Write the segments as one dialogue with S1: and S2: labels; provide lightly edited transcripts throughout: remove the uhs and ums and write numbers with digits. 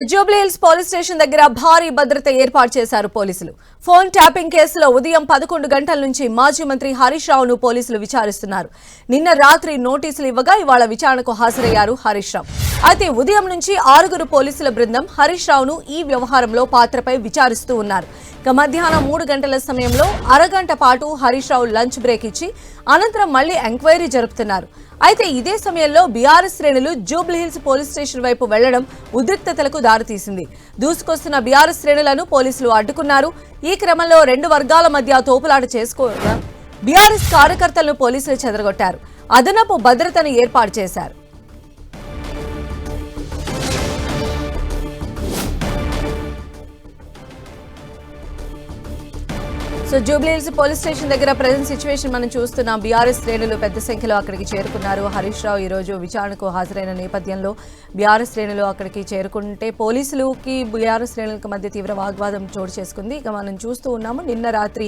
S1: Jubilee hills police station దగ్గర భారీ భద్రత ఏర్పాటు చేశారు పోలీసులు. ఫోన్ ట్యాపింగ్ కేసులో ఉదయం 11 గంటల నుంచి మాజీ మంత్రి హరీష్ రావును పోలీసులు విచారిస్తున్నారు. నిన్న రాత్రి నోటీసులు ఇవ్వగా ఇవాళ విచారణకు హాజరయ్యారు హరీష్ రావు. అయితే ఉదయం నుంచి 6 పోలీసుల బృందం హరీష్ రావును ఈ వ్యవహారంలో పాత్రపై విచారిస్తూ ఉన్నారు. ఇక మధ్యాహ్నం 3 గంటల సమయంలో అరగంట పాటు హరీష్ రావు లంచ్ బ్రేక్ ఇచ్చి అనంతరం మళ్లీ ఎంక్వైరీ జరుపుతున్నారు. అయితే ఇదే సమయంలో బీఆర్ఎస్ శ్రేణులు జూబ్లీ హిల్స్ పోలీస్ స్టేషన్ వైపు వెళ్లడం ఉద్రిక్తతలకు దారితీసింది. దూసుకొస్తున్న బీఆర్ఎస్ శ్రేణులను పోలీసులు అడ్డుకున్నారు. ఈ క్రమంలో 2 వర్గాల మధ్య తోపులాట చేసుకోగా బీఆర్ఎస్ కార్యకర్తలను పోలీసులు చెదరగొట్టారు. అదనపు భద్రతను ఏర్పాటు చేశారు. So Jubilee hills police station దగ్గర ప్రెజెంట్ సిచ్యువేషన్ మనం చూస్తున్నాం. బీఆర్ఎస్ శ్రేణులు పెద్ద సంఖ్యలో అక్కడికి చేరుకున్నారు. హరీష్ రావు ఈ రోజు విచారణకు హాజరైన నేపథ్యంలో బీఆర్ఎస్ శ్రేణులు అక్కడికి చేరుకుంటే పోలీసులకి బీఆర్ఎస్ శ్రేణులకు మధ్య తీవ్ర వాగ్వాదం చోటు చేసుకుంది. ఇక మనం చూస్తూ ఉన్నాము. నిన్న రాత్రి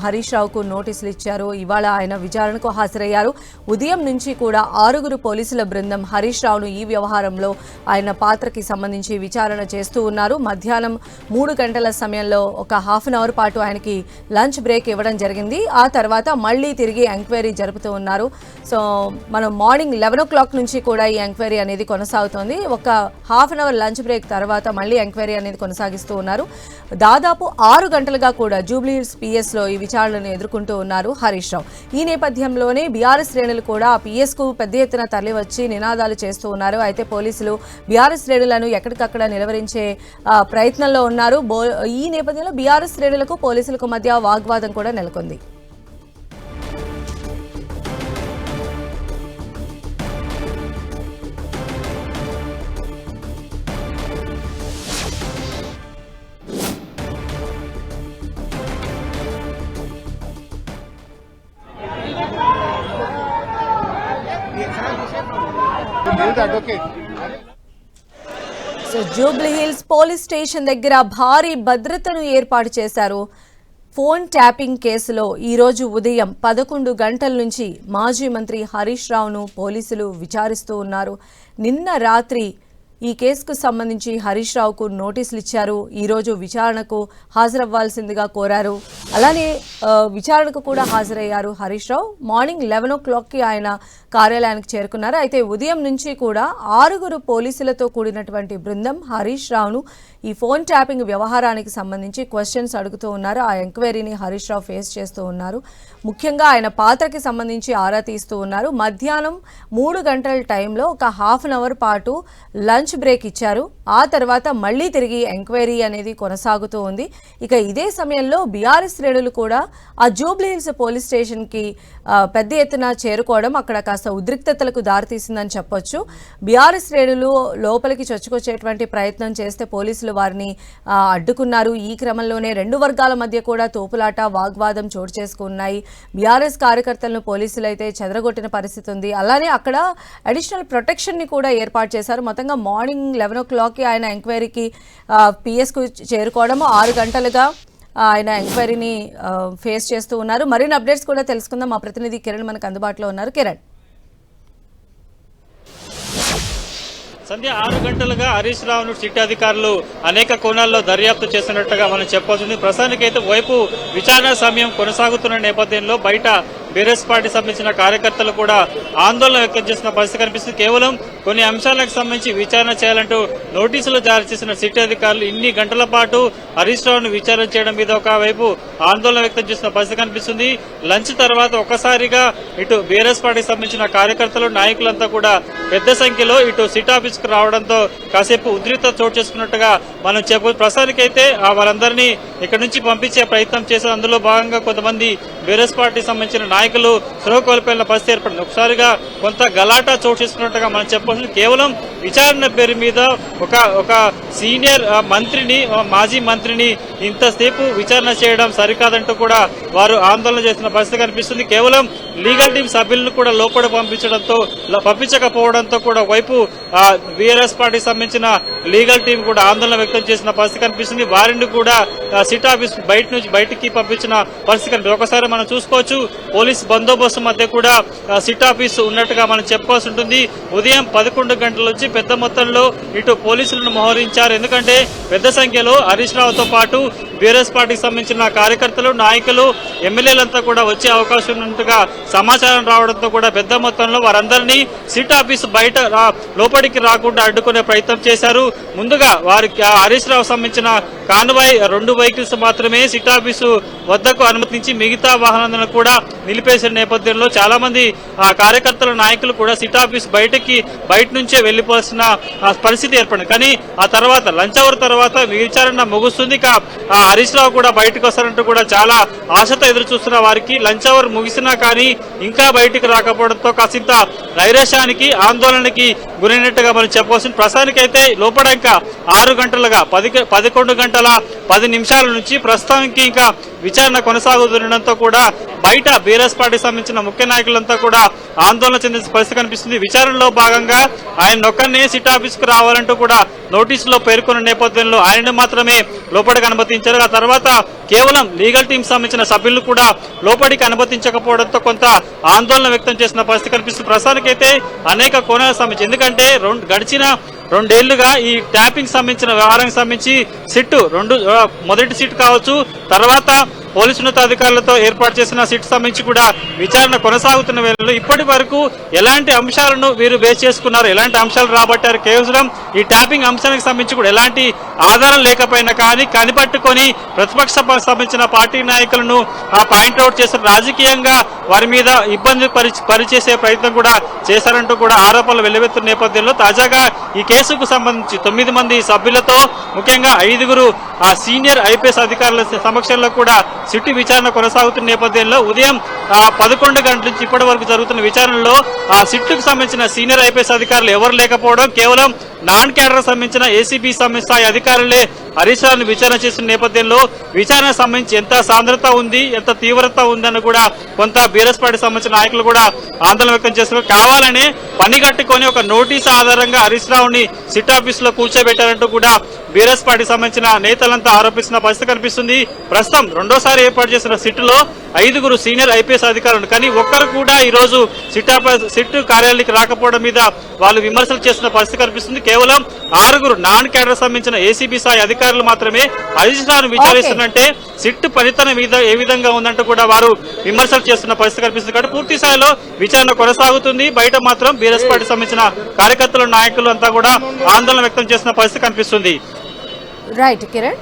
S1: హరీష్ రావుకు నోటీసులు ఇచ్చారు. ఇవాళ ఆయన విచారణకు హాజరయ్యారు. ఉదయం నుంచి కూడా 6 పోలీసుల బృందం హరీష్ రావును ఈ వ్యవహారంలో ఆయన పాత్రకి సంబంధించి విచారణ చేస్తూ ఉన్నారు. మధ్యాహ్నం 3 గంటల సమయంలో ఒక హాఫ్ అన్ అవర్ పాటు ఆయనకి లంచ్ బ్రేక్ ఇవ్వడం జరిగింది. ఆ తర్వాత మళ్ళీ తిరిగి ఎంక్వైరీ జరుపుతూ ఉన్నారు. సో మనం మార్నింగ్ 11 o'clock నుంచి కూడా ఈ ఎంక్వైరీ అనేది కొనసాగుతోంది. ఒక half an hour lunch break తర్వాత మళ్ళీ ఎంక్వైరీ అనేది కొనసాగిస్తూ ఉన్నారు. దాదాపు 6 గంటలుగా కూడా జూబ్లీ హిల్స్ పిఎస్లో ఈ విచారణను ఎదుర్కొంటూ ఉన్నారు హరీష్ రావు. ఈ నేపథ్యంలోనే బీఆర్ఎస్ శ్రేణులు కూడా పిఎస్కు పెద్ద ఎత్తున తరలివచ్చి నినాదాలు చేస్తూ ఉన్నారు. అయితే పోలీసులు బీఆర్ఎస్ శ్రేణులను ఎక్కడికక్కడ నిలవరించే ప్రయత్నంలో ఉన్నారు. ఈ నేపథ్యంలో బీఆర్ఎస్ శ్రేణులకు పోలీసులకు మధ్య వాగ్వాదం కూడా నెలకొంది. So Jubilee hills police station దగ్గర భారీ భద్రతను ఏర్పాటు చేశారు. ఫోన్ ట్యాపింగ్ కేసులో ఈరోజు ఉదయం 11 గంటల నుంచి మాజీ మంత్రి హరీష్ రావును పోలీసులు విచారిస్తూ ఉన్నారు. నిన్న రాత్రి ఈ కేసుకు సంబంధించి హరీష్ రావుకు నోటీసులు ఇచ్చారు. ఈరోజు విచారణకు హాజరవ్వాల్సిందిగా కోరారు. అలానే విచారణకు కూడా హాజరయ్యారు హరీష్ రావు. మార్నింగ్ 11 o'clockకి ఆయన కార్యాలయానికి చేరుకున్నారు. అయితే ఉదయం నుంచి కూడా 6 పోలీసులతో కూడినటువంటి బృందం హరీష్ రావును ఈ ఫోన్ ట్యాపింగ్ వ్యవహారానికి సంబంధించి క్వశ్చన్స్ అడుగుతూ ఉన్నారు. ఆ ఎంక్వైరీని హరీష్ రావు ఫేస్ చేస్తూ ఉన్నారు. ముఖ్యంగా ఆయన పాత్రకి సంబంధించి ఆరా తీస్తూ ఉన్నారు. మధ్యాహ్నం 3 గంటల టైంలో ఒక హాఫ్ అన్ అవర్ పాటు లంచ్ బ్రేక్ ఇచ్చారు. ఆ తర్వాత మళ్లీ తిరిగి ఎంక్వైరీ అనేది కొనసాగుతూ ఉంది. ఇక ఇదే సమయంలో బీఆర్ఎస్ శ్రేణులు కూడా ఆ జూబ్లీ హిల్స్ పోలీస్ స్టేషన్కి పెద్ద ఎత్తున చేరుకోవడం అక్కడ కాస్త ఉద్రిక్తతలకు దారితీసిందని చెప్పొచ్చు. బీఆర్ఎస్ శ్రేణులు లోపలికి చొచ్చుకొచ్చేటువంటి ప్రయత్నం చేస్తే పోలీసులు వారిని అడ్డుకున్నారు. ఈ క్రమంలోనే 2 వర్గాల మధ్య కూడా తోపులాట వాగ్వాదం చోటు చేసుకున్నాయి. బీఆర్ఎస్ కార్యకర్తలను పోలీసులు అయితే చెదరగొట్టిన పరిస్థితి ఉంది. అలానే అక్కడ అడిషనల్ ప్రొటెక్షన్ ని కూడా ఏర్పాటు చేశారు. మొత్తంగా మార్నింగ్ 11 o'clockకి ఆయన ఎంక్వైరీకి పిఎస్కు చేరుకోవడం 6 గంటలుగా ఆయన ఎంక్వైరీని ఫేస్ చేస్తూ ఉన్నారు. మరిన్ని అప్డేట్స్ కూడా తెలుసుకుందాం. మా ప్రతినిధి కిరణ్ మనకు అందుబాటులో ఉన్నారు. కిరణ్,
S2: సంధ్య 6 గంటలుగా హరీష్ రావును సిట్ అధికారులు అనేక కోణాల్లో దర్యాప్తు చేస్తున్నట్టుగా మనం చెప్పాల్సింది. ప్రస్తుతానికైతే వైపు విచారణ సమయం కొనసాగుతున్న నేపథ్యంలో బయట బీఆర్ఎస్ పార్టీ సంబంధించిన కార్యకర్తలు కూడా ఆందోళన వ్యక్తం చేసిన పరిస్థితి కనిపిస్తుంది. కేవలం కొన్ని అంశాలకు సంబంధించి విచారణ చేయాలంటూ నోటీసులు జారీ చేసిన సిట్ అధికారులు ఇన్ని గంటల పాటు హరీష్ రావును విచారణ చేయడం మీద ఒకవైపు ఆందోళన వ్యక్తం చేసిన పరిస్థితి కనిపిస్తుంది. లంచ్ తర్వాత ఒక్కసారిగా ఇటు బీఆర్ఎస్ పార్టీకి సంబంధించిన కార్యకర్తలు నాయకులంతా కూడా పెద్ద సంఖ్యలో ఇటు సిట్ ఆఫీస్ కు రావడంతో కాసేపు ఉద్రిక్తత చోటు చేసుకున్నట్టుగా మనం చెప్పవచ్చు. ప్రస్తుతానికైతే వారందరినీ ఇక్కడ నుంచి పంపించే ప్రయత్నం చేసిన అందులో భాగంగా కొంతమంది బీఆర్ఎస్ పార్టీకి సంబంధించిన నాయకులు స్పృహ కోల్పోయిన పరిస్థితి ఏర్పడింది. ఒకసారిగా కొంత గలాటా చోటు చేసుకున్నట్టుగా మనం చెప్పవచ్చు. కేవలం విచారణ పేరు మీద ఒక సీనియర్ మంత్రిని, మాజీ మంత్రిని ఇంతసేపు విచారణ చేయడం సరికాదంటూ కూడా వారు ఆందోళన చేస్తున్న పరిస్థితి కనిపిస్తుంది. కేవలం లీగల్ టీం సభ్యులను కూడా లోపల పంపించకపోవడంతో కూడా వైపు బీఆర్ఎస్ పార్టీకి సంబంధించిన లీగల్ టీం కూడా ఆందోళన వ్యక్తం చేసిన పరిస్థితి కనిపిస్తుంది. వారిని కూడా సిట్ ఆఫీస్ బయటికి పంపించిన పరిస్థితి కనిపిస్తుంది. ఒకసారి మనం చూసుకోవచ్చు, పోలీస్ బందోబస్తు మధ్య కూడా సిట్ ఆఫీస్ ఉన్నట్టుగా మనం చెప్పుకోవాల్సి ఉంటుంది. ఉదయం 11 గంటల నుంచి పెద్ద మొత్తంలో ఇటు పోలీసులను మోహరించారు. ఎందుకంటే పెద్ద సంఖ్యలో హరీష్ రావుతో పాటు బీఆర్ఎస్ పార్టీకి సంబంధించిన కార్యకర్తలు, నాయకులు, ఎమ్మెల్యేలంతా కూడా వచ్చే అవకాశం ఉన్నట్టుగా సమాచారం రావడంతో కూడా పెద్ద మొత్తంలో వారందరినీ సిట్ ఆఫీస్ బయట లోపలికి రాకుండా అడ్డుకునే ప్రయత్నం చేశారు. ముందుగా వారికి హరీష్ రావు సంబంధించిన కాన్వాయ్ 2 వెహికల్స్ మాత్రమే సిట్ ఆఫీసు వద్దకు అనుమతించి మిగతా వాహనాలను కూడా నిలిపేసిన నేపథ్యంలో చాలా మంది కార్యకర్తల, నాయకులు కూడా సిట్ ఆఫీస్ బయట నుంచే వెళ్లిపోవాల్సిన పరిస్థితి ఏర్పడింది. కానీ ఆ తర్వాత లంచ్ అవర్ తర్వాత విచారణ ముగుస్తుంది. హరీష్ రావు కూడా బయటకు వస్తారంటూ కూడా చాలా ఆశతో ఎదురు చూస్తున్న వారికి లంచ్ అవర్ ముగిసినా కానీ ఇంకా బయటికి రాకపోవడంతో కాసింత నైరాశ్యానికి, ఆందోళనకి గురైనట్టుగా మనం చెప్పవలసింది. ప్రస్తుతానికైతే లోపల ఇంకా 6 గంటలుగా 11 గంటల 10 నిమిషాల నుంచి ప్రస్తుతానికి ఇంకా విచారణ కొనసాగుతుండటంతో కూడా బయట బీఆర్ఎస్ పార్టీకి సంబంధించిన ముఖ్య నాయకులంతా కూడా ఆందోళన చెందిన పరిస్థితి కనిపిస్తుంది. విచారణలో భాగంగా ఆయన ఒక్కరినే సిట్ ఆఫీస్ కు రావాలంటూ కూడా నోటీసులో పేర్కొన్న నేపథ్యంలో ఆయనను మాత్రమే లోపలికి అనుమతించారు. ఆ తర్వాత కేవలం లీగల్ టీం సంబంధించిన సభ్యులు కూడా లోపలికి అనుమతించకపోవడంతో కొంత ఆందోళన వ్యక్తం చేసిన పరిస్థితి కనిపిస్తుంది. ప్రస్తుతానికైతే అనేక కోణాలకు సంబంధించి, ఎందుకంటే గడిచిన 2 ఏళ్లుగా ఈ ట్యాపింగ్ సంబంధించిన వ్యవహారానికి సంబంధించి సిట్ మొదటి సిట్ కావచ్చు, తర్వాత పోలీసు ఉన్నతాధికారులతో ఏర్పాటు చేసిన సిట్ సంబంధించి కూడా విచారణ కొనసాగుతున్న వేళలో ఇప్పటి వరకు ఎలాంటి అంశాలను వీరు బేస్ చేసుకున్నారు, ఎలాంటి అంశాలు రాబట్టారు, కేవలం ఈ ట్యాపింగ్ అంశానికి సంబంధించి కూడా ఎలాంటి ఆధారం లేకపోయినా కానీ కనిపట్టుకొని ప్రతిపక్ష సంబంధించిన పార్టీ నాయకులను పాయింట్అవుట్ చేసిన, రాజకీయంగా వారి మీద ఇబ్బంది పరిచేసే ప్రయత్నం కూడా చేశారంటూ కూడా ఆరోపణలు వెల్లువెత్తున్న నేపథ్యంలో తాజాగా ఈ కేసుకు సంబంధించి 9 మంది సభ్యులతో ముఖ్యంగా 5 సీనియర్ ఐపీఎస్ అధికారుల సమక్షంలో కూడా సిట్ విచారణ కొనసాగుతున్న నేపథ్యంలో ఉదయం 11 గంటల నుంచి ఇప్పటి వరకు జరుగుతున్న విచారణలో ఆ సిట్కు సంబంధించిన సీనియర్ ఐపీఎస్ అధికారులు ఎవరు లేకపోవడం, కేవలం నాన్ క్యాడర్ సంబంధించిన ఏసీబీ స్థాయి అధికారులే హరీష్ రావును విచారణ చేసిన నేపథ్యంలో విచారణ సంబంధించి ఎంత సాంద్రత ఉంది, ఎంత తీవ్రత ఉందని కూడా కొంత బీఆర్ఎస్ పార్టీ సంబంధించిన నాయకులు కూడా ఆందోళన వ్యక్తం చేస్తున్నారు. కావాలని పని కట్టుకొని ఒక నోటీసు ఆధారంగా హరీష్ రావుని సిట్ ఆఫీస్ లో కూర్చోబెట్టారంటూ కూడా బీఆర్ఎస్ పార్టీకి సంబంధించిన నేతలంతా ఆరోపిస్తున్న పరిస్థితి కనిపిస్తుంది. ప్రస్తుతం రెండోసారి ఏర్పాటు చేసిన సిట్ లో 5 సీనియర్ ఐపీఎస్ అధికారులు, కానీ ఒక్కరు కూడా ఈ రోజు సిట్ కార్యాలయానికి రాకపోవడం మీద వాళ్ళు విమర్శలు చేస్తున్న పరిస్థితి కనిపిస్తుంది. కేవలం 6 నాన్ క్యాడర్ సంబంధించిన ఏసీబీ స్థాయి అధికారులు మాత్రమే హరీష్ రావును విచారిస్తున్నంటే సిట్ పనితనం మీద ఏ విధంగా ఉందంటూ కూడా వారు విమర్శలు చేస్తున్న పరిస్థితి కనిపిస్తుంది. కాబట్టి పూర్తి స్థాయిలో విచారణ కొనసాగుతుంది. బయట మాత్రం బీఆర్ఎస్ పార్టీ సంబంధించిన కార్యకర్తలు, నాయకులు అంతా కూడా ఆందోళన వ్యక్తం చేస్తున్న పరిస్థితి కనిపిస్తుంది.
S1: రైట్ కిరణ్.